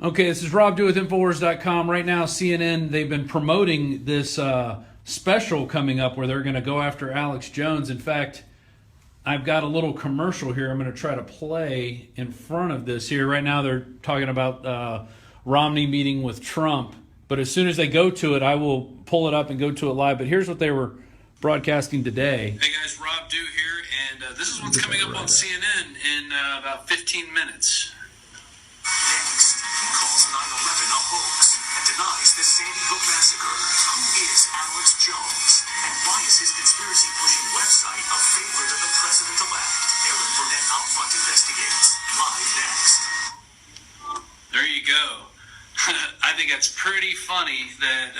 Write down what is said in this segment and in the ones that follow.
Okay, this is Rob Dew with Infowars.com. Right now, CNN, they've been promoting this special coming up where they're going to go after Alex Jones. In fact, I've got a little commercial here I'm going to try to play in front of this here. Right now, they're talking about Romney meeting with Trump. But as soon as they go to it, I will pull it up and go to it live. But here's what they were broadcasting today. Hey guys, Rob Dew here, and this is what's coming up on CNN in about 15 minutes. Next, he calls 9/11 a hoax and denies the Sandy Hook massacre. Who is Alex Jones? And why is his conspiracy-pushing website a favorite of the president-elect? Aaron Burnett out front investigates. Live next. There you go. I think that's pretty funny that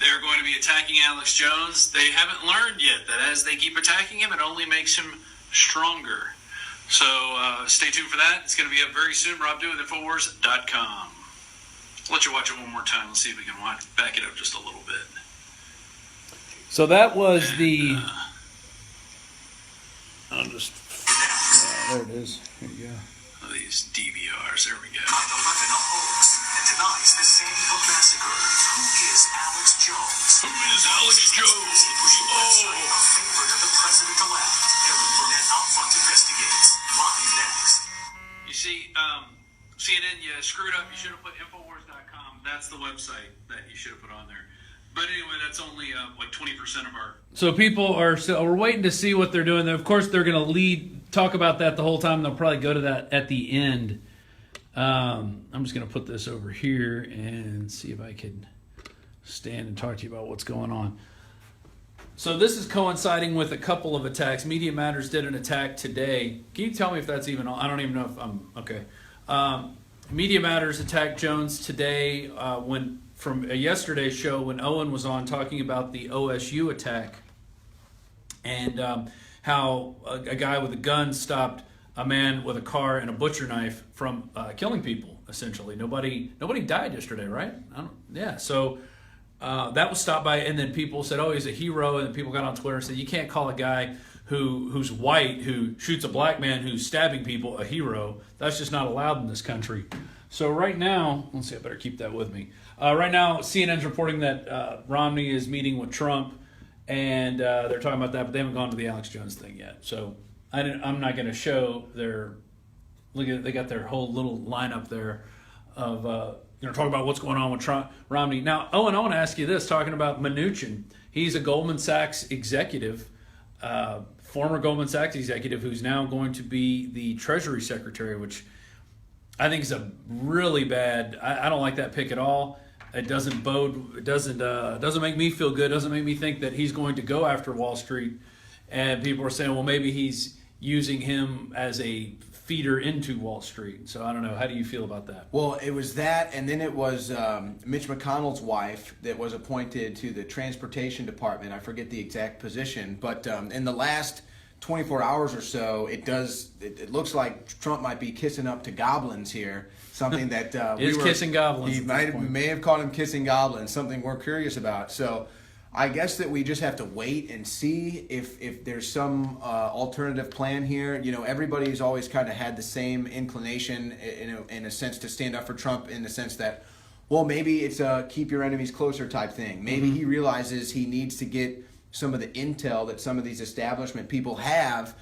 they're going to be attacking Alex Jones. They haven't learned yet that as they keep attacking him, it only makes him stronger. So stay tuned for that. It's going to be up very soon. Rob Dew with Infowars.com. I'll let you watch it one more time. Let's see if we can back it up just a little bit. So that was the... I'll just... there it is. Here you go. Oh, these DVRs. There we go. 9/11 a hoax and denies the Sandy Hook massacre. Who is Alex Jones? Who is Alex Jones? Oh. A favorite of the president-elect. Aaron Burnett out front investigates. Live next. You see, CNN, you screwed up. You should have put Infowars.com. That's the website that you should have put on there. But anyway, that's only like 20% of our... So people are still, we're waiting to see what they're doing. Of course, they're going to talk about that the whole time. They'll probably go to that at the end. I'm just going to put this over here and see if I can stand and talk to you about what's going on. So this is coinciding with a couple of attacks. Media Matters did an attack today. Can you tell me if that's even on? I don't even know if I'm... Okay. Media Matters attacked Jones today from yesterday's show when Owen was on talking about the OSU attack and how a guy with a gun stopped a man with a car and a butcher knife from killing people, essentially. Nobody died yesterday, right? So that was stopped by, and then people said, oh, he's a hero, and then people got on Twitter and said, you can't call a guy who's white, who shoots a black man who's stabbing people, a hero. That's just not allowed in this country. So right now, let's see, I better keep that with me. Right now, CNN's reporting that Romney is meeting with Trump, and they're talking about that, but they haven't gone to the Alex Jones thing yet. So I'm not going to show their, look at, they got their whole little lineup there of, talking about what's going on with Romney. Now, Owen, I want to ask you this, talking about Mnuchin. He's a Goldman Sachs executive, former Goldman Sachs executive, who's now going to be the Treasury Secretary, which I think is a really bad. I don't like that pick at all. It doesn't bode. It doesn't make me feel good. It doesn't make me think that he's going to go after Wall Street. And people are saying, well, maybe he's using him as a feeder into Wall Street. So I don't know. How do you feel about that? Well, it was that, and then it was Mitch McConnell's wife that was appointed to the Transportation Department. I forget the exact position, but in the last 24 hours or so, it looks like Trump might be kissing up to goblins here. Something that kissing goblins. He may have called him kissing goblins. Something we're curious about. So I guess that we just have to wait and see if there's some alternative plan here. You know, everybody's always kind of had the same inclination in a sense to stand up for Trump, in the sense that, well, maybe it's a keep your enemies closer type thing. Maybe he realizes he needs to get some of the intel that some of these establishment people have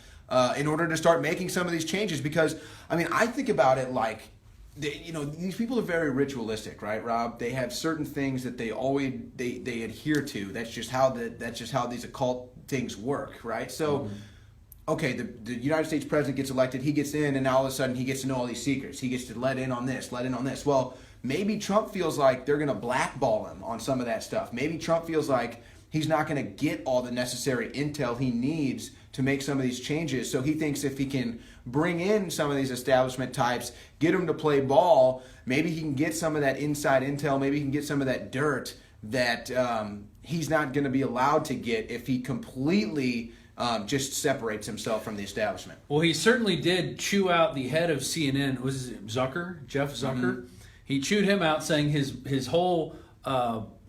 in order to start making some of these changes. Because, I mean, I think about it like, these people are very ritualistic, right, Rob? They have certain things that they adhere to. That's just how these occult things work, right? So, okay, the United States president gets elected, he gets in, and now all of a sudden he gets to know all these secrets. He gets to let in on this. Well, maybe Trump feels like they're going to blackball him on some of that stuff. Maybe Trump feels like he's not going to get all the necessary intel he needs to make some of these changes. So he thinks if he can bring in some of these establishment types, get them to play ball, maybe he can get some of that inside intel, maybe he can get some of that dirt that he's not going to be allowed to get if he completely just separates himself from the establishment. Well, he certainly did chew out the head of CNN. Was it Zucker? Jeff Zucker? Mm-hmm. He chewed him out, saying his whole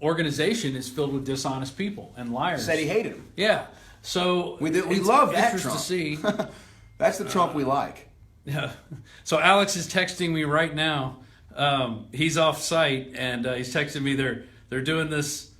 organization is filled with dishonest people and liars. Said he hated him. Yeah. So we love that Trump. To see. That's the Trump we like. Yeah. So Alex is texting me right now. He's off site, and he's texting me. They're doing this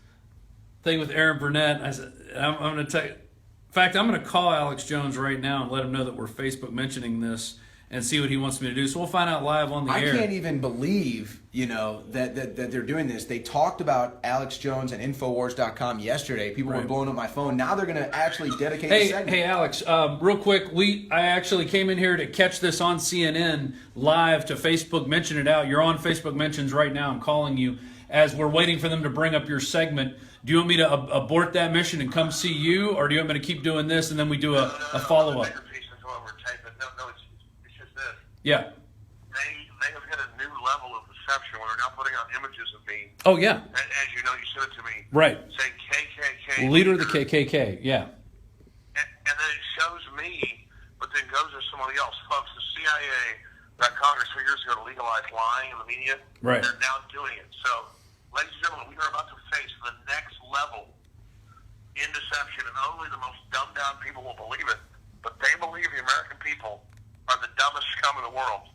thing with Aaron Burnett. I said, I'm going to take. In fact, I'm going to call Alex Jones right now and let him know that we're Facebook mentioning this and see what he wants me to do. So we'll find out live on the air. I can't even believe, that they're doing this. They talked about Alex Jones and Infowars.com yesterday. People were blowing up my phone. Now they're going to actually dedicate a segment. Hey, Alex, real quick, I actually came in here to catch this on CNN live to Facebook mention it out. You're on Facebook mentions right now. I'm calling you as we're waiting for them to bring up your segment. Do you want me to abort that mission and come see you, or do you want me to keep doing this and then we do a follow-up? No, it's just this. Yeah. They have hit a new level of deception where they're now putting out images of me. Oh, yeah. As you know, you sent it to me. Right. Saying KKK. Leader of the KKK, yeah. And then it shows me, but then goes to somebody else. Folks, the CIA got Congress 3 years ago to legalize lying in the media. Right. They're now doing it. So, ladies and gentlemen, we are about to face the next level in deception, and only the most dumbed-down people will believe it. But they believe the American people are the dumbest scum in the world.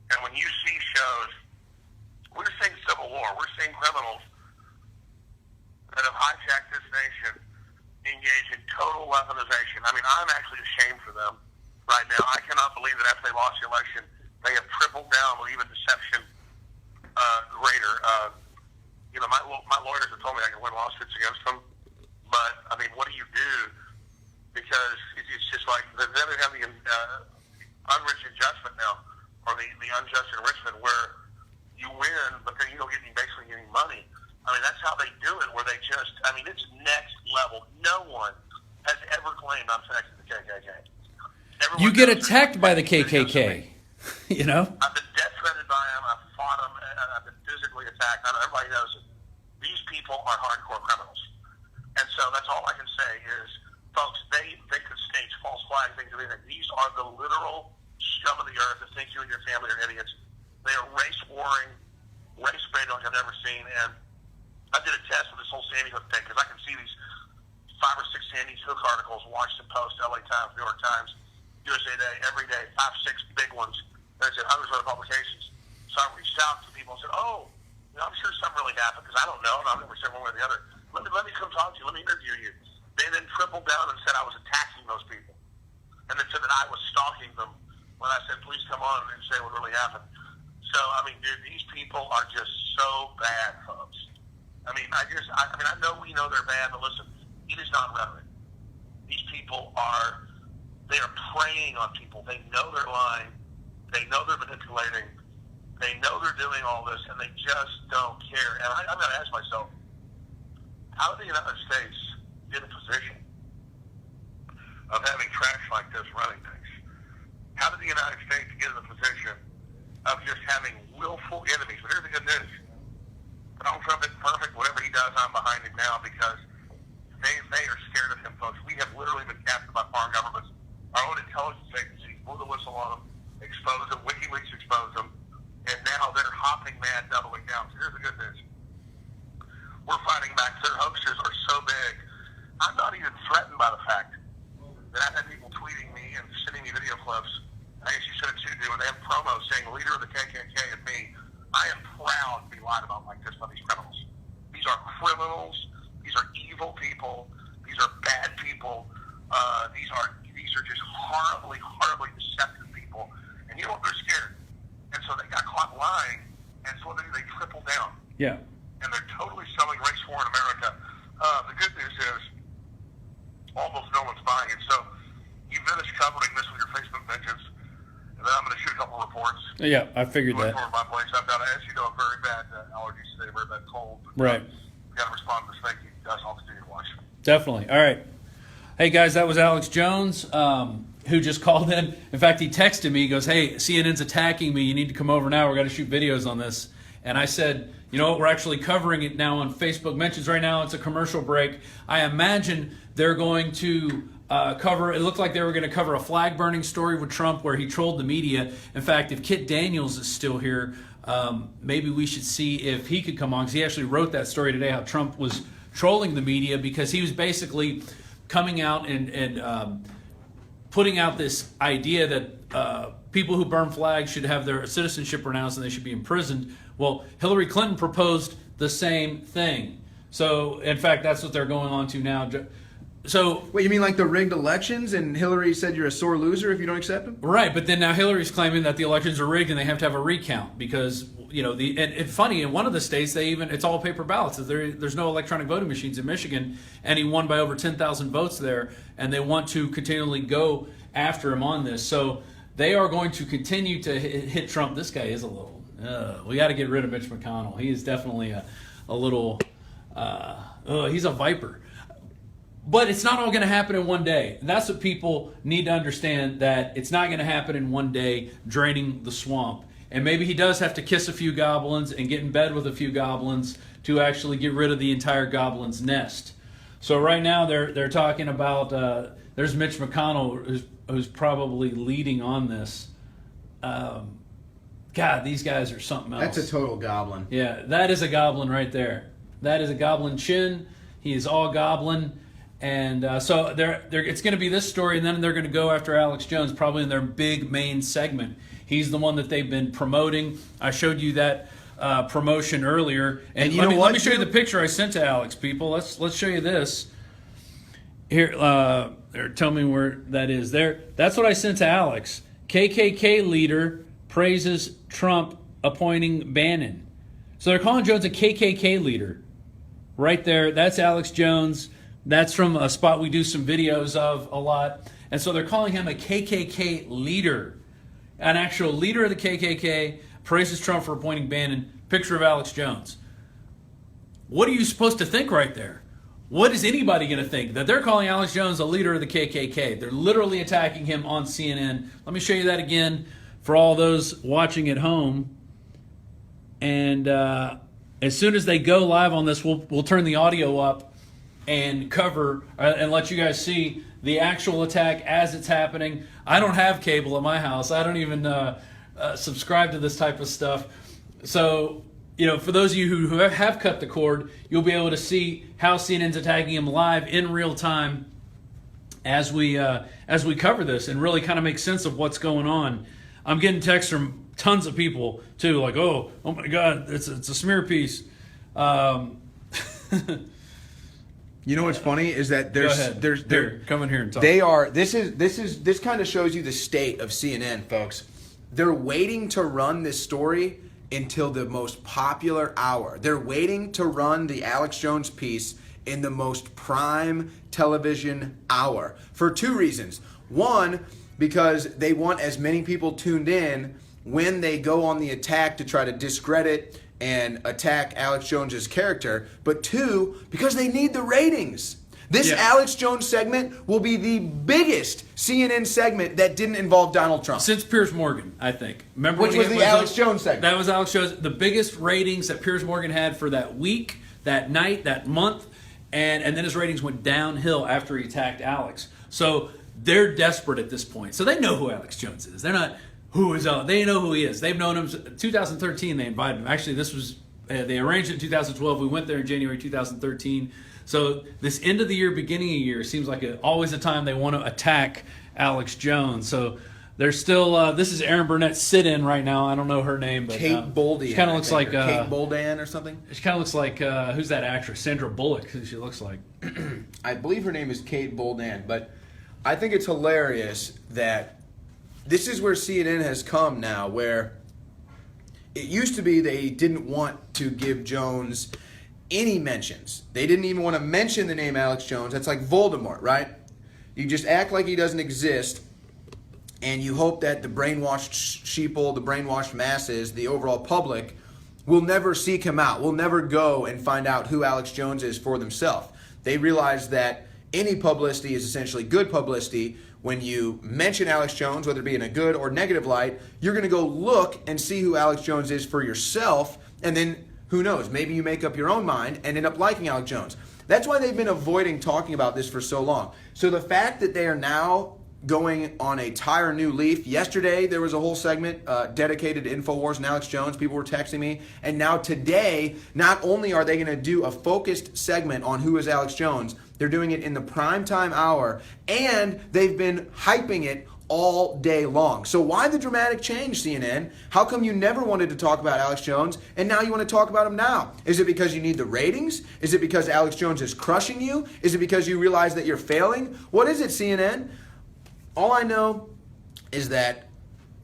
And when you see shows, we're seeing civil war. We're seeing criminals that have hijacked this nation engage in total weaponization. I mean, I'm actually ashamed for them right now. I cannot believe that after they lost the election, they have tripled down with even deception greater. My lawyers have told me I can win lawsuits against them. But, I mean, what do you do? Because it's just like, then they have the unrich adjustment now, or the unjust enrichment, where you win, but then you don't get basically any money. I mean, that's how they do it, where they just, it's next level. No one has ever claimed I'm connected to the KKK. You get attacked by the KKK, you know? I've been death threatened by them. I've fought them. I've been physically attacked. Everybody knows it. These people are hardcore criminals. And so that's all I can say is, folks, they could stage false flag things. These are the literal scum of the earth that think you and your family are idiots. They are race warring, race baiting like I've never seen. And I did a test with this whole Sandy Hook thing because I can see these 5 or 6 Sandy Hook articles, Washington Post, LA Times, New York Times, USA Today, every day, 5, 6 big ones. There's hundreds of other publications. So I reached out to people and said, I'm sure something really happened because I don't know, and I've never said one way or the other. Let me come talk to you. Let me interview you. They then tripled down and said I was attacking those people. And then said that I was stalking them when I said, please come on and say what really happened. So, dude, these people are just so bad, folks. I know we know they're bad, but listen, it is not rhetoric. These people they are preying on people. They know they're lying. They know they're manipulating. They know they're doing all this, and they just don't care. And I'm going to ask myself, how did the United States get in a position of having trash like this running things? How did the United States get in a position of just having willful enemies? But here's the good news. Donald Trump isn't perfect. Whatever he does, I'm behind him now because they are scared of him, folks. We have literally been captured by foreign governments. Our own intelligence agencies blew the whistle on them, exposed them, WikiLeaks exposed them, and now they're hopping mad, doubling down. So here's the good news. We're fighting back. Their hoaxes are so big. I'm not even threatened by the fact that I've had people tweeting me and sending me video clips. I guess you said it too, dude. When they have promos saying leader of the KKK and me, I am proud to be lied about like this by these criminals. These are criminals. These are evil people. These are bad people. These are just horribly, horribly deceptive people. And you know what? They're scared. And so they got caught lying, and so they triple down. Yeah. And they're totally selling race war in America. The good news is almost no one's buying it. So you finish covering this with your Facebook mentions, and then I'm going to shoot a couple reports. Yeah, I figured that. Over my place. I've got, as you know, very bad allergies today, very bad cold. Right. Got to respond to this. Thank you. Guys, I'll continue to watch. Definitely. All right. Hey, guys, that was Alex Jones, who just called in. In fact, he texted me. He goes, hey, CNN's attacking me. You need to come over now. We're going to shoot videos on this. And I said, you know what? We're actually covering it now on Facebook Mentions right now. It's a commercial break. I imagine they're going to cover, it looked like they were going to cover a flag burning story with Trump where he trolled the media. In fact, if Kit Daniels is still here, maybe we should see if he could come on, because he actually wrote that story today, how Trump was trolling the media because he was basically coming out and putting out this idea that people who burn flags should have their citizenship renounced and they should be imprisoned. Well, Hillary Clinton proposed the same thing. So, in fact, that's what they're going on to now. So, Wait, you mean like the rigged elections and Hillary said you're a sore loser if you don't accept them? right, but then now Hillary's claiming that the elections are rigged and they have to have a recount because, you know, and it's funny, in one of the states, it's all paper ballots. There's no electronic voting machines in Michigan, and he won by over 10,000 votes there, and they want to continually go after him on this. So they are going to continue to hit Trump. This guy is a little, we got to get rid of Mitch McConnell. He is definitely a little, he's a viper. But it's not all going to happen in one day. And that's what people need to understand, that it's not going to happen in one day, draining the swamp. And maybe he does have to kiss a few goblins and get in bed with a few goblins to actually get rid of the entire goblin's nest. So right now they're talking about, there's Mitch McConnell who's probably leading on this. God, these guys are something else. That's a total goblin. Yeah, that is a goblin right there. That is a goblin chin. He is all goblin. And so it's going to be this story, and then they're going to go after Alex Jones, probably in their big main segment. He's the one that they've been promoting. I showed you that promotion earlier. And you know what? Let me show you the picture I sent to Alex, people. Let's show you this. Here, tell me where that is. There, that's what I sent to Alex. KKK leader praises Trump appointing Bannon. So they're calling Jones a KKK leader. Right there, that's Alex Jones. That's from a spot we do some videos of a lot. And so they're calling him a KKK leader. An actual leader of the KKK praises Trump for appointing Bannon. Picture of Alex Jones. What are you supposed to think right there? What is anybody going to think? That they're calling Alex Jones a leader of the KKK. They're literally attacking him on CNN. Let me show you that again for all those watching at home. And as soon as they go live on this, we'll turn the audio up and cover and let you guys see the actual attack as it's happening. I don't have cable at my house. I don't even subscribe to this type of stuff. So, you know, for those of you who have cut the cord, you'll be able to see how CNN's attacking him live in real time as we cover this and really kind of make sense of what's going on. I'm getting texts from tons of people too, like, oh my God, it's a smear piece. You know what's funny is that Here, come in here and talk. This kind of shows you the state of CNN, folks. They're waiting to run this story until the most popular hour. They're waiting to run the Alex Jones piece in the most prime television hour for two reasons. One, because they want as many people tuned in when they go on the attack to try to discredit and attack Alex Jones's character, but two, because they need the ratings. This Alex Jones segment will be the biggest CNN segment that didn't involve Donald Trump. Since Piers Morgan, I think. Remember Which was the Alex Jones segment. That was Alex Jones. The biggest ratings that Piers Morgan had for that week, that night, that month, and then his ratings went downhill after he attacked Alex. So they're desperate at this point. So they know who Alex Jones is. They're not... They know who he is. They've known him since 2013. They invited him. Actually, this was they arranged it in 2012. We went there in January 2013. So this end of the year, beginning of the year seems like always a time they want to attack Alex Jones. So they're still. This is Erin Burnett's sit-in right now. I don't know her name, but Kate Boldian. She kind of looks like Kate Boldan or something. She kind of looks like who's that actress? Sandra Bullock. Who she looks like. I believe her name is Kate Boldan, but I think it's hilarious that. This is where CNN has come now, where it used to be they didn't want to give Jones any mentions. They didn't even want to mention the name Alex Jones. That's like Voldemort, right? You just act like he doesn't exist, and you hope that the brainwashed sheeple, the brainwashed masses, the overall public, will never seek him out, will never go and find out who Alex Jones is for themselves. They realize that any publicity is essentially good publicity. When you mention Alex Jones, whether it be in a good or negative light, you're going to go look and see who Alex Jones is for yourself, and then who knows, maybe you make up your own mind and end up liking Alex Jones. That's why they've been avoiding talking about this for so long. So the fact that they are now going on a entire new leaf. Yesterday, there was a whole segment dedicated to InfoWars and Alex Jones. People were texting me. And now today, not only are they going to do a focused segment on who is Alex Jones, they're doing it in the primetime hour, and they've been hyping it all day long. So why the dramatic change, CNN? How come you never wanted to talk about Alex Jones and now you want to talk about him now? Is it because you need the ratings? Is it because Alex Jones is crushing you? Is it because you realize that you're failing? What is it, CNN? All I know is that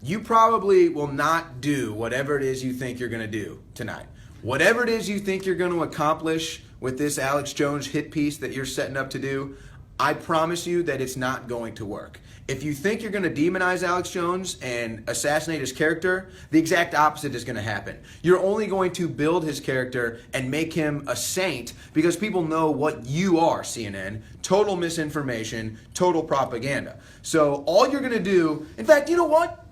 you probably will not do whatever it is you think you're going to do tonight. Whatever it is you think you're going to accomplish with this Alex Jones hit piece that you're setting up to do, I promise you that it's not going to work. If you think you're going to demonize Alex Jones and assassinate his character, the exact opposite is going to happen. You're only going to build his character and make him a saint because people know what you are, CNN. Total misinformation, total propaganda. So all you're going to do, in fact, you know what?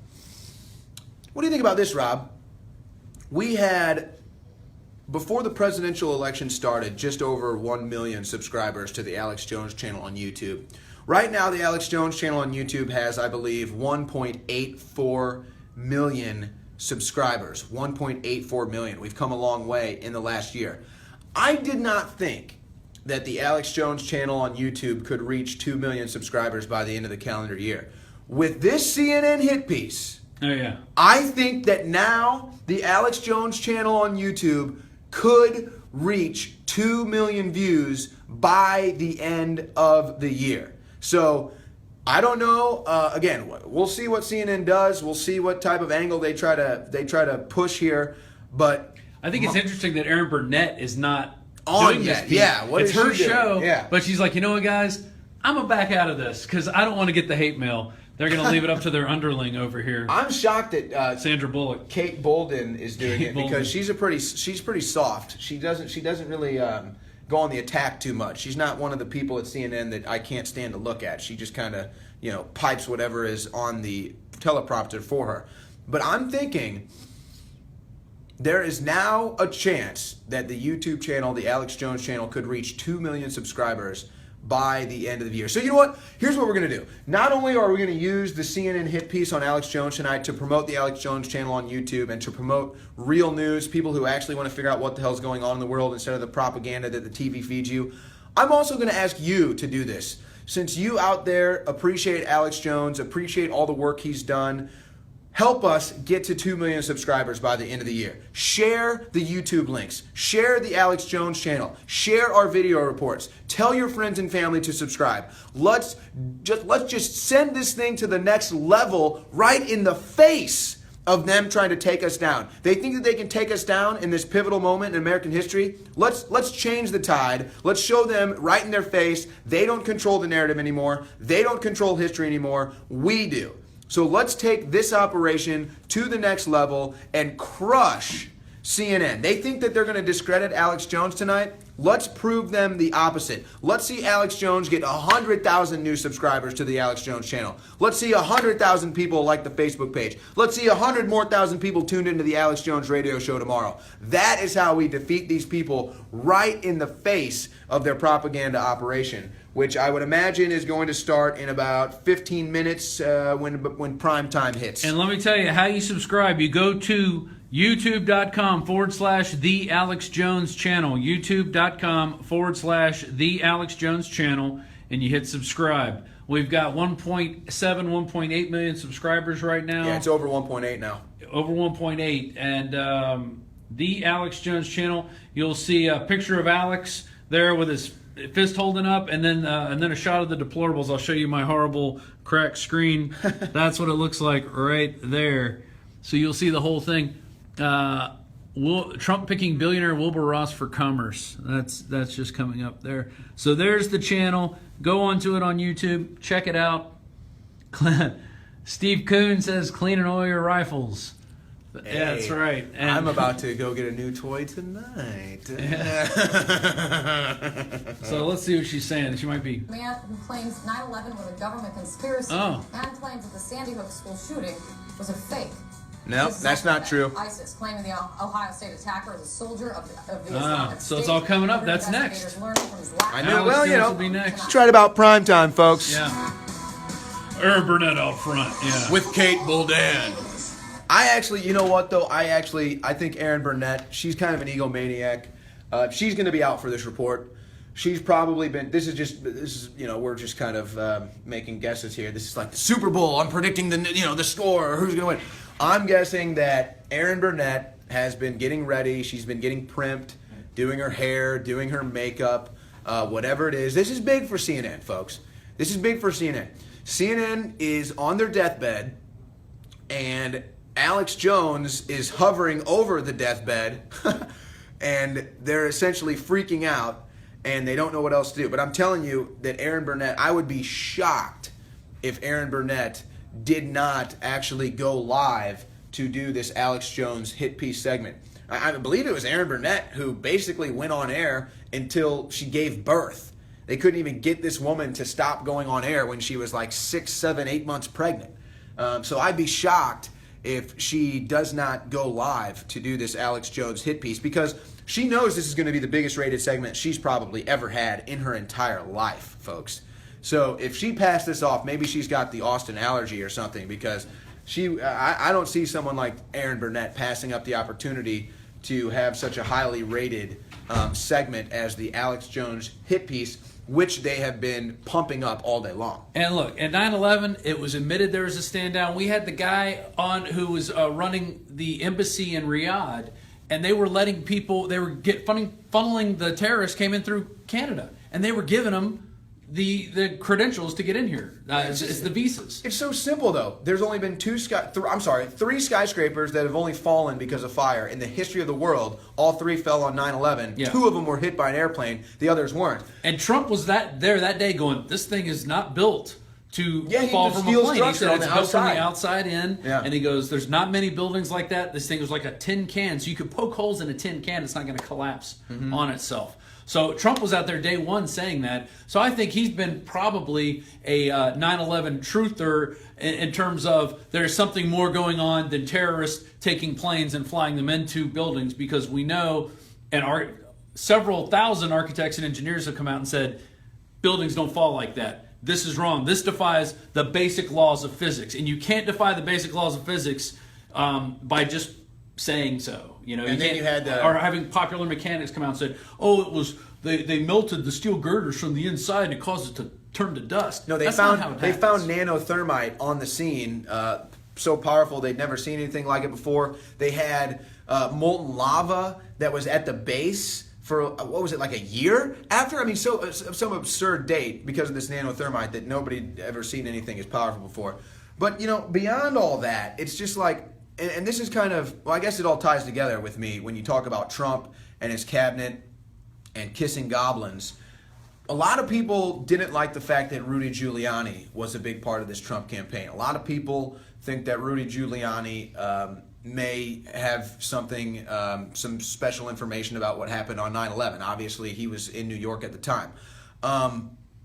What do you think about this, Rob? We had, before the presidential election started, just over 1 million subscribers to the Alex Jones channel on YouTube. Right now, the Alex Jones channel on YouTube has, I believe, 1.84 million subscribers. 1.84 million. We've come a long way in the last year. I did not think that the Alex Jones channel on YouTube could reach 2 million subscribers by the end of the calendar year. With this CNN hit piece, I think that now the Alex Jones channel on YouTube could reach 2 million views by the end of the year. So I don't know. Again, we'll see what CNN does. We'll see what type of angle they try to push here. But I think it's interesting that Erin Burnett is not on doing yet. this piece. Yeah, what it's is her she doing? show. Yeah. But she's like, you know what, guys, I'm gonna back out of this because I don't want to get the hate mail. They're gonna leave it up to their underling over here. I'm shocked that Sandra Bullock, Kate Bolden is doing Kate it Bolden. because she's pretty soft. She doesn't really go on the attack too much. She's not one of the people at CNN that I can't stand to look at. She just kind of pipes whatever is on the teleprompter for her. But I'm thinking there is now a chance that the YouTube channel, the Alex Jones channel, could reach 2 million subscribers by the end of the year. So you know what? Here's what we're going to do. Not only are we going to use the CNN hit piece on Alex Jones tonight to promote the Alex Jones channel on YouTube and to promote real news, people who actually want to figure out what the hell's going on in the world instead of the propaganda that the TV feeds you. I'm also going to ask you to do this. Since you out there appreciate Alex Jones, appreciate all the work he's done, help us get to 2 million subscribers by the end of the year. Share the YouTube links. Share the Alex Jones channel. Share our video reports. Tell your friends and family to subscribe. Let's just send this thing to the next level right in the face of them trying to take us down. They think that they can take us down in this pivotal moment in American history. Let's change the tide. Let's show them right in their face they don't control the narrative anymore. They don't control history anymore. We do. So let's take this operation to the next level and crush CNN. They think that they're going to discredit Alex Jones tonight. Let's prove them the opposite. Let's see Alex Jones get 100,000 new subscribers to the Alex Jones channel. Let's see 100,000 people like the Facebook page. Let's see 100 more thousand people tuned into the Alex Jones radio show tomorrow. That is how we defeat these people right in the face of their propaganda operation, which I would imagine is going to start in about 15 minutes when prime time hits. and let me tell you how you subscribe. You go to youtube.com/The Alex Jones channel. youtube.com/The Alex Jones channel, and you hit subscribe. We've got 1.8 million subscribers right now. Yeah, it's over 1.8 now. Over 1.8. And The Alex Jones channel, you'll see a picture of Alex there with his fist holding up, and then a shot of the deplorables. I'll show you my horrible cracked screen. That's what it looks like right there. So you'll see the whole thing. Trump picking billionaire Wilbur Ross for commerce. That's just coming up there. So there's the channel. Go onto it on YouTube. Check it out. Steve Kuhn says, clean and oil your rifles. Hey, yeah, that's right. And I'm about to go get a new toy tonight. So let's see what she's saying. She might be. Man who claims 9/11 was a government conspiracy and claims that the Sandy Hook school shooting was a fake. No, that's not true. ISIS claiming the Ohio State attacker is a soldier of the Islamic so it's State. all coming up. That's Investigators next. learned from his lack I of know. Alex Well, Jones you know, will be next. it's right about prime time, folks. Yeah. Erin Burnett out front. Yeah. With Kate Bolden. I actually, you know what though? I think Erin Burnett, she's kind of an egomaniac. She's going to be out for this report. she's probably been. This is we're just kind of making guesses here. This is like the Super Bowl. I'm predicting the score or who's going to win. I'm guessing that Erin Burnett has been getting ready. She's been getting primped, doing her hair, doing her makeup, whatever it is. This is big for CNN, folks. This is big for CNN. CNN is on their deathbed, and Alex Jones is hovering over the deathbed, and they're essentially freaking out, and they don't know what else to do. But I'm telling you that Erin Burnett, I would be shocked if Erin Burnett did not actually go live to do this Alex Jones hit piece segment. I believe it was Erin Burnett who basically went on air until she gave birth. They couldn't even get this woman to stop going on air when she was like 6, 7, 8 months pregnant. So I'd be shocked if she does not go live to do this Alex Jones hit piece, because she knows this is going to be the biggest rated segment she's probably ever had in her entire life, folks. So if she passed this off, maybe she's got the Austin allergy or something, because I don't see someone like Erin Burnett passing up the opportunity to have such a highly rated segment as the Alex Jones hit piece, which they have been pumping up all day long. And look, at 9/11, it was admitted there was a stand down. We had the guy on who was running the embassy in Riyadh, and they were letting people, they were funneling the terrorists came in through Canada, and they were giving them the credentials to get in here. It's the visas. It's so simple, though. There's only been 3 skyscrapers that have only fallen because of fire in the history of the world. All 3 fell on 9/11. Yeah. 2 of them were hit by an airplane. The others weren't. And Trump was there that day going, this thing is not built to fall from a steel plane. He structure said on it's the built from outside. the outside in. Yeah. And he goes, there's not many buildings like that. This thing was like a tin can. So you could poke holes in a tin can. It's not going to collapse on itself. So Trump was out there day one saying that. So I think he's been probably a 9/11 truther in terms of there's something more going on than terrorists taking planes and flying them into buildings, because we know, and several thousand architects and engineers have come out and said, buildings don't fall like that. This is wrong. This defies the basic laws of physics. And you can't defy the basic laws of physics by just saying so. And then you had or having popular mechanics come out and said, "Oh, it was they melted the steel girders from the inside and it caused it to turn to dust." No, they found nanothermite on the scene, so powerful they'd never seen anything like it before. They had molten lava that was at the base for what was it, like a year after? I mean, some absurd date because of this nanothermite that nobody ever seen anything as powerful before. But beyond all that, it's just like. And this is kind of, well, I guess it all ties together with me when you talk about Trump and his cabinet and kissing goblins. A lot of people didn't like the fact that Rudy Giuliani was a big part of this Trump campaign. A lot of people think that Rudy Giuliani may have something, some special information about what happened on 9/11. Obviously, he was in New York at the time.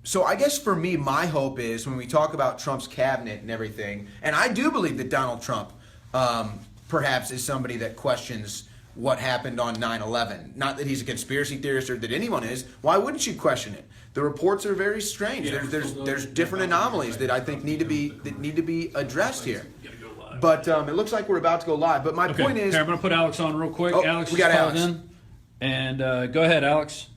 So I guess for me, my hope is when we talk about Trump's cabinet and everything, and I do believe that Donald Trump perhaps is somebody that questions what happened on 9/11. Not that he's a conspiracy theorist or that anyone is. Why wouldn't you question it? The reports are very strange. There's different anomalies that I think need to be addressed here. But it looks like we're about to go live. But my point is, here, I'm going to put Alex on real quick. Oh, Alex, we got called Alex. in, and go ahead, Alex.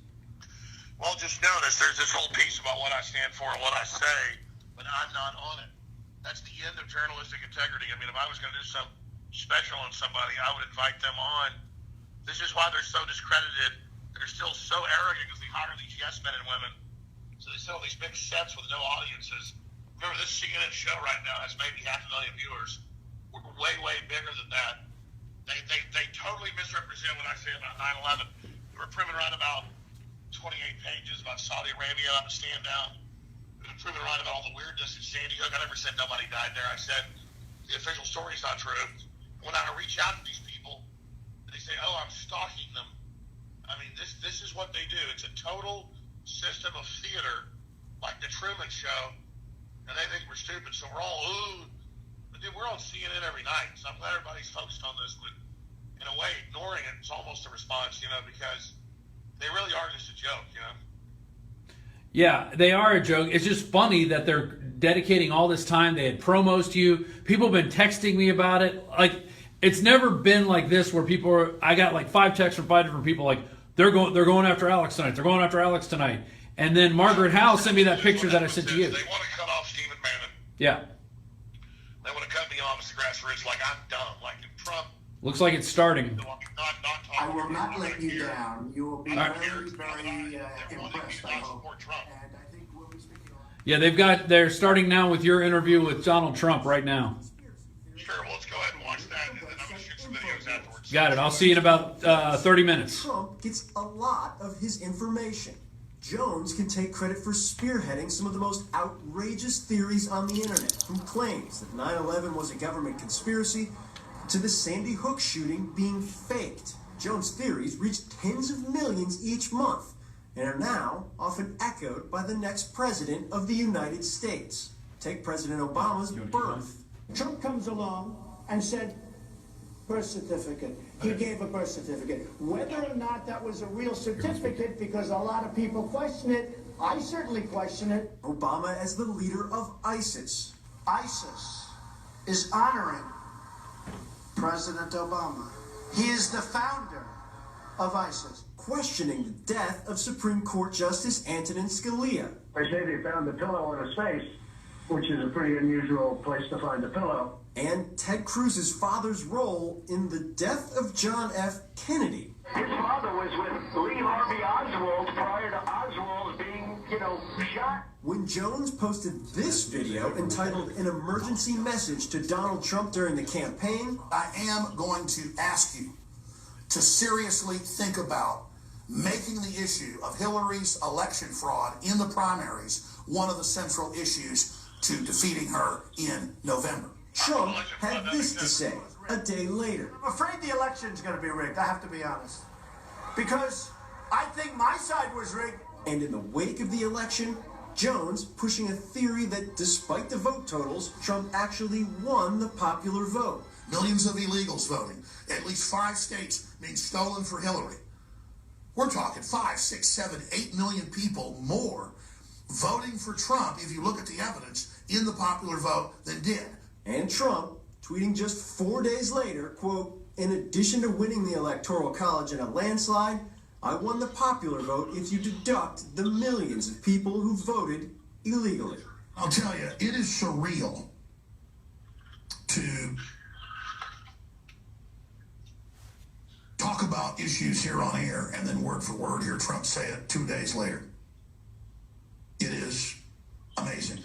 Well, just notice there's this whole piece about what I stand for and what I say, but I'm not on it. That's the end of journalistic integrity. I mean, if I was going to do something special on somebody, I would invite them on. This is why they're so discredited. They're still so arrogant because they hire these yes men and women. So they sell these big sets with no audiences. Remember, this CNN show right now has maybe 500,000 viewers. We're way, way bigger than that. They totally misrepresent what I say about 9/11. We were proven right about 28 pages about Saudi Arabia on the stand down. We were proven right about all the weirdness in Sandy Hook. I never said nobody died there. I said the official story's not true. When I reach out to these people, they say, "Oh, I'm stalking them." I mean, this is what they do. It's a total system of theater, like the Truman Show, and they think we're stupid. So we're all, ooh. But dude, we're on CNN every night. So I'm glad everybody's focused on this. But in a way, ignoring it is almost a response, because they really are just a joke, Yeah, they are a joke. It's just funny that they're dedicating all this time. They had promos to you. People have been texting me about it. Like, it's never been like this where I got like 5 texts from 5 different people like, They're going after Alex tonight. They're going after Alex tonight. And then Margaret Howe sent me that picture that I sent to you. They want to cut off Stephen Bannon. Yeah. They want to cut me off as the grassroots like I'm dumb, like Trump. Looks like it's starting. I will not let you down. You will be very impressed, I hope. And I think we'll be speaking on. Yeah, they're starting now with your interview with Donald Trump right now. Sure, well, let's go ahead and watch that, and then I'm going to shoot some videos afterwards. Got it. I'll see you in about 30 minutes. Trump gets a lot of his information. Jones can take credit for spearheading some of the most outrageous theories on the internet, from claims that 9/11 was a government conspiracy to the Sandy Hook shooting being faked. Jones' theories reach tens of millions each month and are now often echoed by the next president of the United States. Take President Obama's birth. Trump comes along and said, birth certificate. He gave a birth certificate. Whether or not that was a real certificate, because a lot of people question it, I certainly question it. Obama as the leader of ISIS. ISIS is honoring President Obama. He is the founder of ISIS. Questioning the death of Supreme Court Justice Antonin Scalia. They say they found the pillow in his face, which is a pretty unusual place to find a pillow. And Ted Cruz's father's role in the death of John F. Kennedy. His father was with Lee Harvey Oswald prior to Oswald being, shot. When Jones posted this video entitled An Emergency Message to Donald Trump during the campaign, I am going to ask you to seriously think about making the issue of Hillary's election fraud in the primaries one of the central issues to defeating her in November. Trump had this to say a day later. I'm afraid the election's going to be rigged, I have to be honest. Because I think my side was rigged. And in the wake of the election, Jones pushing a theory that despite the vote totals, Trump actually won the popular vote. Millions of illegals voting. At least 5 states being stolen for Hillary. We're talking 5, 6, 7, 8 million people more voting for Trump, if you look at the evidence, in the popular vote than did. And Trump, tweeting just 4 days later, quote, in addition to winning the Electoral College in a landslide, I won the popular vote if you deduct the millions of people who voted illegally. I'll tell you, it is surreal to talk about issues here on air and then word for word hear Trump say it 2 days later. It is amazing.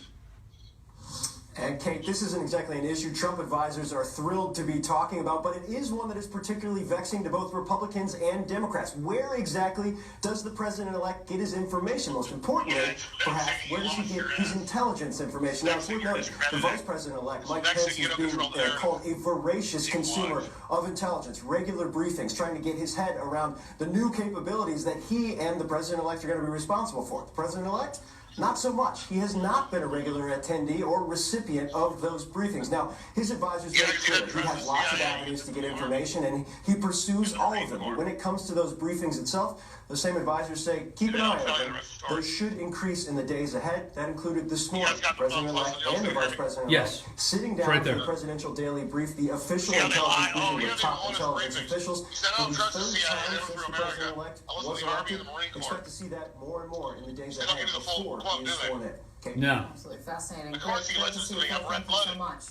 And Kate, this isn't exactly an issue Trump advisors are thrilled to be talking about, but it is one that is particularly vexing to both Republicans and Democrats. Where exactly does the president-elect get his information? Most importantly, perhaps, where does he get his intelligence information? Now, it's worth noting, the vice president-elect, Mike Pence, is being called a voracious consumer of intelligence, regular briefings, trying to get his head around the new capabilities that he and the president-elect are going to be responsible for. The president-elect? Not so much. He has not been a regular attendee or recipient of those briefings. Now, his advisors make clear he has lots of avenues to get information, and he pursues all of them. But when it comes to those briefings itself, the same advisors say, keep an eye on them. Those should increase in the days ahead. That included this morning, the president-elect and the vice president-elect sitting down for the presidential daily brief, the official intelligence briefing with top intelligence officials. For the third time since the president-elect was elected, expect to see that more and more in the days ahead before he is sworn in. Okay. No. Absolutely fascinating. Of course he Great to listens see to you. me. I'm Thank you so red-blooded. much.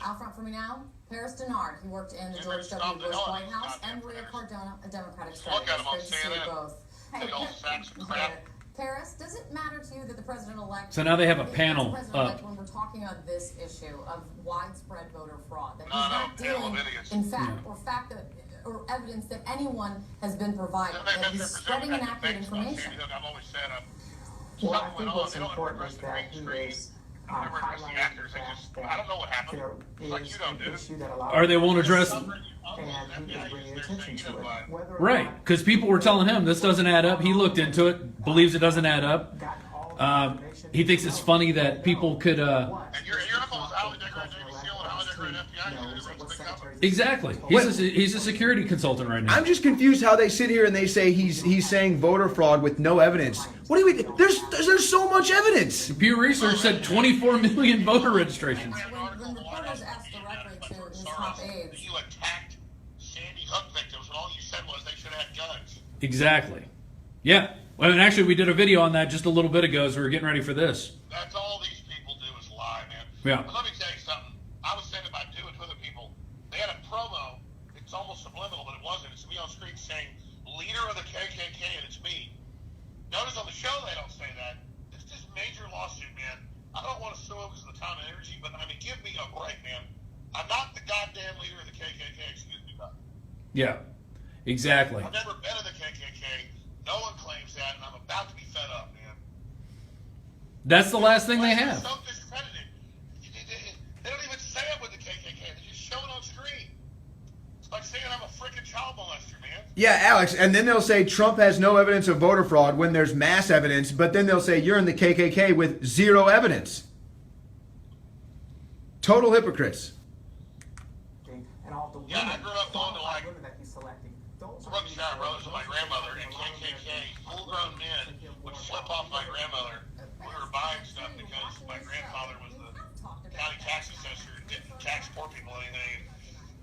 Out front for me now, Paris Denard. He worked in the George W. Bush White House, and Maria Cardona, a Democratic strategist. Look at him on Great to see you CNN. both. Big old sacks of crap. Paris, does it matter to you that the president-elect... So now they have a panel up. When we're talking about this issue of widespread voter fraud, that he's No, not dealing, idiots. in fact, or evidence that anyone has been provided, that he's spreading inaccurate information. I've always said Well, I think what's important is that he is highlighting the fact that I don't know what happened. there is an issue that a lot Or they won't address and he is bringing attention to it. Whether or Right, not because people were telling him this doesn't add up. He looked into it, believes it doesn't add up. gotten all the information He thinks it's funny that people could. And your uncle was highly decorated Navy SEAL and highly decorated FBI. Exactly. He's a security consultant right now. I'm just confused how they sit here and they say he's saying voter fraud with no evidence. What do we? There's so much evidence. Pew Research said 24 million voter registrations. When reporters asked directly to his top aides, You attacked Sandy Hook victims, and all you said was they should have had guns. Exactly. Yeah. Well, and actually, we did a video on that just a little bit ago as we were getting ready for this. That's all these people do is lie, man. Yeah. But let me tell you something. I was saying about doing to other people. They had a promo. It's almost subliminal, but it wasn't. It's me on screen saying, "Leader of the KKK," and it's me. Notice on the show they don't say that. It's this major lawsuit, man. I don't want to sue them because of the time and energy, but I mean, give me a break, man. I'm not the goddamn leader of the KKK. Excuse me, bud. Yeah. Exactly. I've never been in the KKK. No one claims that, and I'm about to be fed up, man. That's the last thing they have. So discredited. They don't even say I'm with the KKK. They just show it on screen. It's like saying I'm a freaking child molester, man. Yeah, Alex, and then they'll say Trump has no evidence of voter fraud when there's mass evidence, but then they'll say you're in the KKK with zero evidence. Total hypocrites. And all the women, Yeah, I grew up going to like women that he's selecting. Those are Brooks Shire Brothers with my grandmother, and KKK, full-grown men would flip off my grandmother. We were buying stuff because my grandfather was the county tax assessor and didn't tax poor people anything.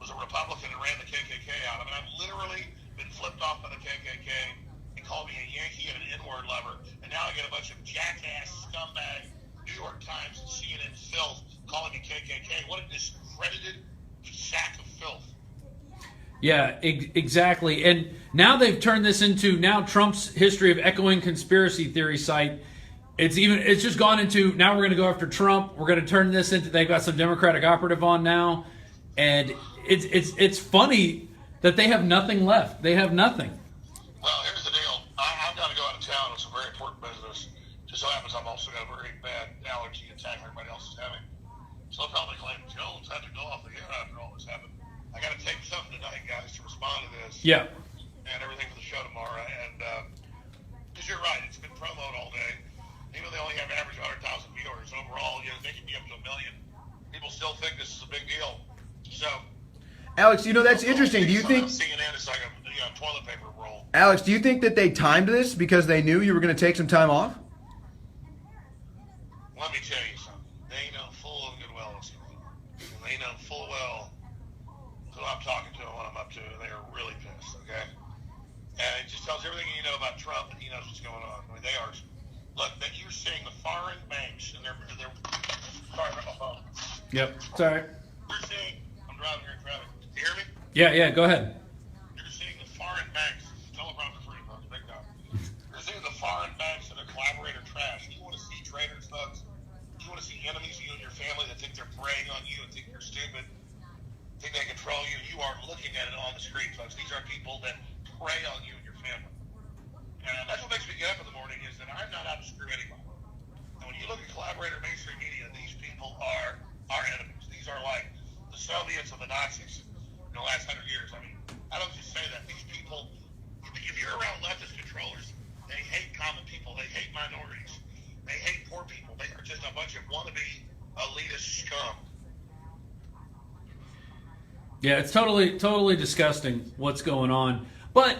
Was a Republican and ran the KKK out. I mean, I've literally been flipped off by the KKK and called me a Yankee and an N-word lover. And now I get a bunch of jackass, scumbag, New York Times and CNN filth calling me KKK. What a discredited sack of filth. Yeah, exactly. And now they've turned this into now Trump's history of echoing conspiracy theory site. It's just gone into now we're going to go after Trump. We're going to turn this into they've got some Democratic operative on now, and it's funny that they have nothing left. They have nothing. Well, here's the deal. I've got to go out of town on some very important business. Just so happens I've also got a very bad allergy attack everybody else is having. So I'll probably claim Jones had to go off the air after all this happened. I got to take something tonight, guys, to respond to this. Yeah. And everything for the show tomorrow. And because you're right, it's been promoted all day. Even though they only have average 100,000 viewers overall, they can be up to 1 million. People still think this is a big deal. So, Alex, that's interesting. Do you think CNN is like a toilet paper roll? Alex, do you think that they timed this because they knew you were going to take some time off? Let me tell you something. They know full and good well what's going on. And they know full well who I'm talking to and what I'm up to, and they are really pissed, okay? And it just tells everything you know about Trump, and he knows what's going on. I mean, they are. Look, that you're seeing the foreign banks, and they're sorry about my phone. Yep. Sorry. You're seeing, I'm driving here in traffic. Can you hear me? Yeah. Go ahead. You're seeing the foreign banks. Teleprompter free, folks. Big time. You're seeing the foreign banks and their collaborator trash. You want to see traitors, folks? You want to see enemies of you and your family that think they're preying on you and think you're stupid, think they control you? You are looking at it on the screen, folks. These are people that prey on you and your family. And that's what makes me get up in the morning is that I'm not out to screw anybody. And when you look at collaborator mainstream media, these people are our enemies. These are like the Soviets and the Nazis in the last 100 years. I mean, I don't just say that. These people, if you're around leftist controllers, they hate common people. They hate minorities. They hate poor people. They are just a bunch of wannabe elitist scum. Yeah, it's totally disgusting what's going on. But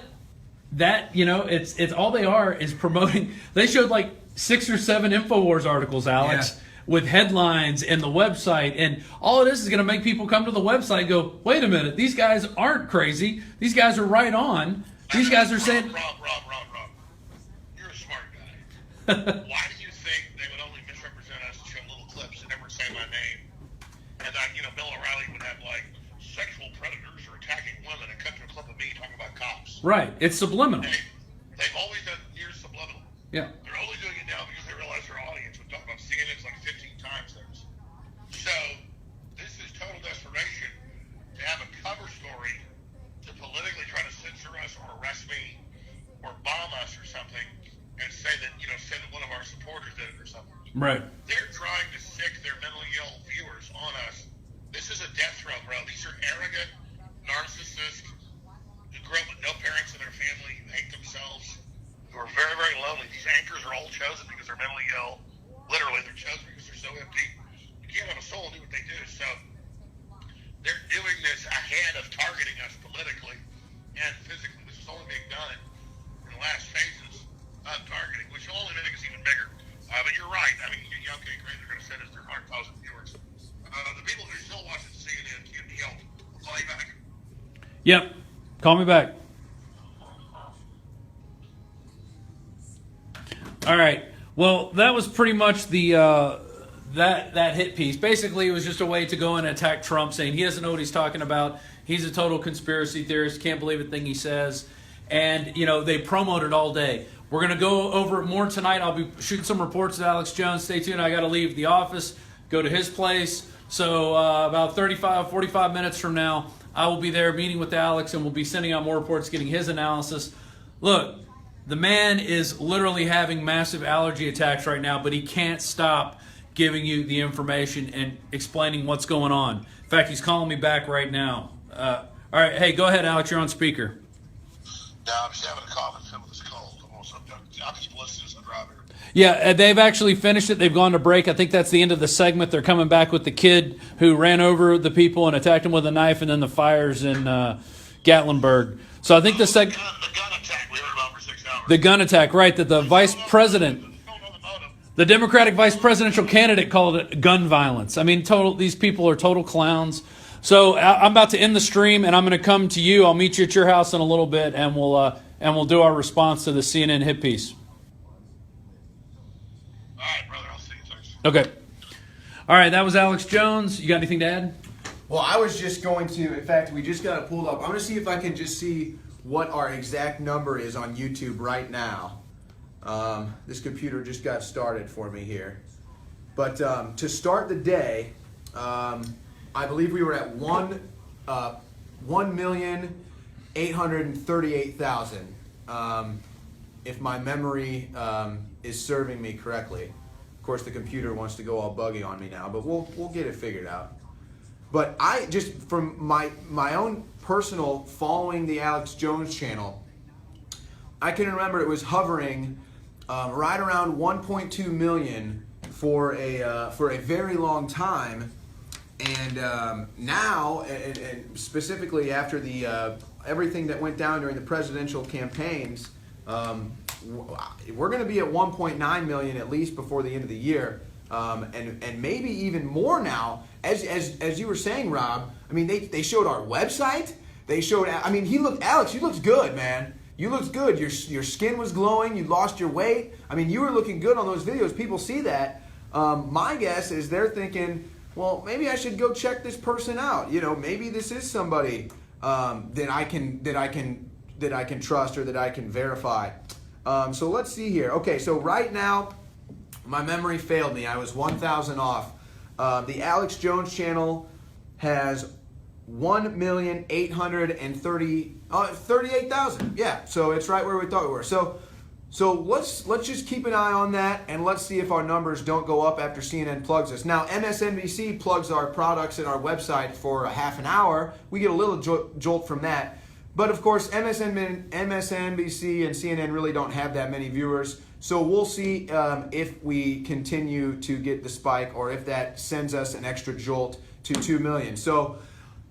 that, it's all they are is promoting. They showed like 6 or 7 InfoWars articles, Alex, with headlines and the website. And all it is going to make people come to the website and go, wait a minute, these guys aren't crazy. These guys are right on. These guys are saying... Rob. You're a smart guy. Why do you think they would only misrepresent us and show little clips and never say my name? And Bill O'Reilly would have like sexual predators or attacking women and cut to a clip of me talking about cops. Right. It's subliminal. They've always done years subliminal. Yeah. They're only doing it now because they realize their audience would talk about CNN's like 15 times theirs. So this is total desperation to have a cover story to politically try to censor us or arrest me or bomb us or something and say that one of our supporters did it or something. Right. They're trying to sick their mentally ill viewers on us. This is a death throw, bro. These are arrogant narcissists who grew up with no parents in their family, who hate themselves, who are very, very lonely. These anchors are all chosen because they're mentally ill. Literally, they're chosen because they're so empty. You can't have a soul and do what they do. So they're doing this ahead of targeting us politically and physically. This is only being done in the last phases of targeting, which will only make us even bigger. But you're right. I mean, okay, great. They're going to send us their 100,000 viewers. The people who are still watching CNN can't be helped. I'll call you back. Yep. Call me back. All right. Well, that was pretty much the that hit piece. Basically, it was just a way to go and attack Trump, saying he doesn't know what he's talking about. He's a total conspiracy theorist. Can't believe a thing he says. And, they promoted all day. We're going to go over it more tonight. I'll be shooting some reports with Alex Jones. Stay tuned. I got to leave the office, go to his place. So about 45 minutes from now, I will be there meeting with Alex, and we'll be sending out more reports, getting his analysis. Look, the man is literally having massive allergy attacks right now, but he can't stop giving you the information and explaining what's going on. In fact, he's calling me back right now. All right, hey, go ahead, Alex. You're on speaker. No, I'm just having a cough and some of this cold. I'm just listening to the driver. Yeah, they've actually finished it. They've gone to break. I think that's the end of the segment. They're coming back with the kid who ran over the people and attacked them with a knife, and then the fires in Gatlinburg. So I think the gun attack we heard about for 6 hours. The gun attack, right, that the vice president, the Democratic vice presidential candidate called it gun violence. I mean, these people are total clowns. So I'm about to end the stream, and I'm going to come to you. I'll meet you at your house in a little bit, and we'll do our response to the CNN hit piece. All right, brother. I'll see you. Thanks. Okay. All right, that was Alex Jones. You got anything to add? Well, I was just going to, in fact, we just got it pulled up. I'm going to see if I can just see what our exact number is on YouTube right now. This computer just got started for me here. But to start the day, I believe we were at 1,838,000, if my memory is serving me correctly. Of course, the computer wants to go all buggy on me now, but we'll get it figured out. But I just, from my own personal following the Alex Jones channel, I can remember it was hovering right around 1.2 million for a very long time. And now, and specifically after the everything that went down during the presidential campaigns, we're going to be at 1.9 million at least before the end of the year, and maybe even more now. As you were saying, Rob, I mean, they showed our website. They showed. I mean, Alex, you looked good, man. You looked good. Your skin was glowing. You lost your weight. I mean, you were looking good on those videos. People see that. My guess is they're thinking, well, maybe I should go check this person out. Maybe this is somebody that I can trust or that I can verify. So let's see here. Okay, so right now, my memory failed me. I was 1,000 off. The Alex Jones channel has 1,838,000. Yeah, so it's right where we thought we were. So let's just keep an eye on that, and let's see if our numbers don't go up after CNN plugs us. Now, MSNBC plugs our products and our website for a half an hour. We get a little jolt from that. But of course, MSNBC and CNN really don't have that many viewers. So we'll see if we continue to get the spike or if that sends us an extra jolt to 2 million. So,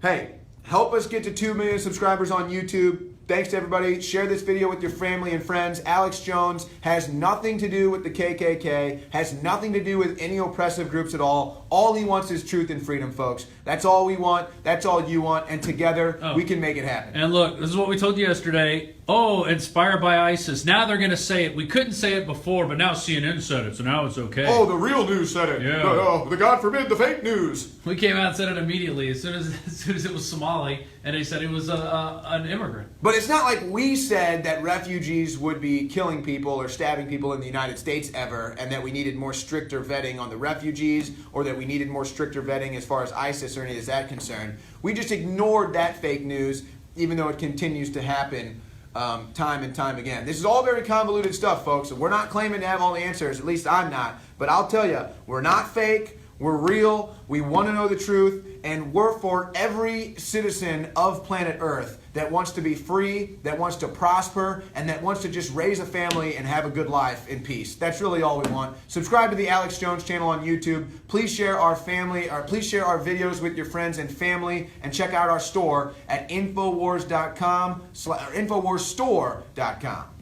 hey, help us get to 2 million subscribers on YouTube. Thanks to everybody. Share this video with your family and friends. Alex Jones has nothing to do with the KKK, has nothing to do with any oppressive groups at all. All he wants is truth and freedom, folks. That's all we want. That's all you want. And together, we can make it happen. And look, this is what we told you yesterday. Oh, inspired by ISIS. Now they're going to say it. We couldn't say it before, but now CNN said it, so now it's okay. Oh, the real news said it. Yeah. The God forbid, the fake news. We came out and said it immediately as soon as it was Somali, and they said it was an immigrant. But it's not like we said that refugees would be killing people or stabbing people in the United States ever, and that we needed more stricter vetting on the refugees, or that we needed more stricter vetting as far as ISIS or any of that concerned. We just ignored that fake news, even though it continues to happen time and time again. This is all very convoluted stuff, folks. We're not claiming to have all the answers. At least I'm not. But I'll tell you, we're not fake. We're real. We want to know the truth. And we're for every citizen of planet Earth that wants to be free, that wants to prosper, and that wants to just raise a family and have a good life in peace. That's really all we want. Subscribe to the Alex Jones channel on YouTube. Please share our videos with your friends and family, and check out our store at Infowarsstore.com.